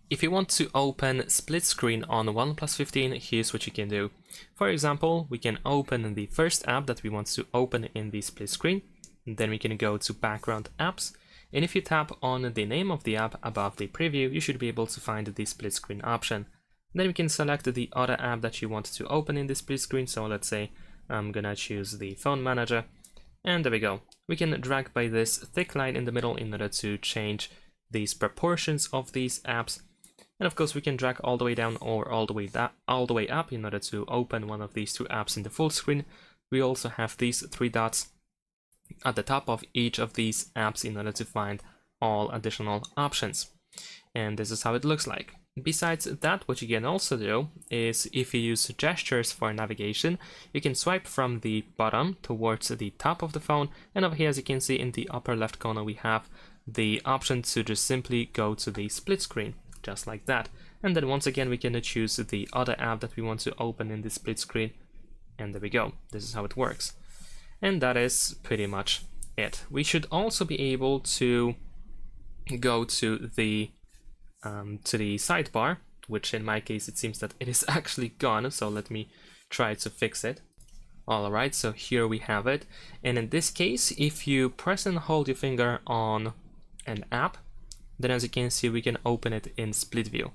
If you want to open split screen on OnePlus 15, here's what you can do. For example, we can open the first app that we want to open in the split screen. Then we can go to background apps. And if you tap on the name of the app above the preview, you should be able to find the split screen option. Then we can select the other app that you want to open in the split screen. So let's say I'm gonna choose the phone manager. And there we go. We can drag by this thick line in the middle in order to change these proportions of these apps. And of course we can drag all the way down or all the way up in order to open one of these two apps in the full screen. We also have these three dots at the top of each of these apps in order to find all additional options. And this is how it looks like. Besides that, what you can also do is if you use gestures for navigation, you can swipe from the bottom towards the top of the phone, and over here, as you can see in the upper left corner, we have the option to just simply go to the split screen, just like that. And then once again, we can choose the other app that we want to open in the split screen, and there we go. This is how it works. And that is pretty much it. We should also be able to go to the sidebar, which in my case it seems that it is actually gone, so let me try to fix it. Alright, so here we have it, and in this case, if you press and hold your finger on an app, then as you can see we can open it in split view,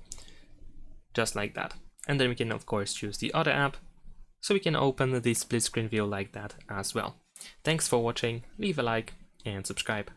just like that. And then we can of course choose the other app, so we can open the split screen view like that as well. Thanks for watching, leave a like and subscribe.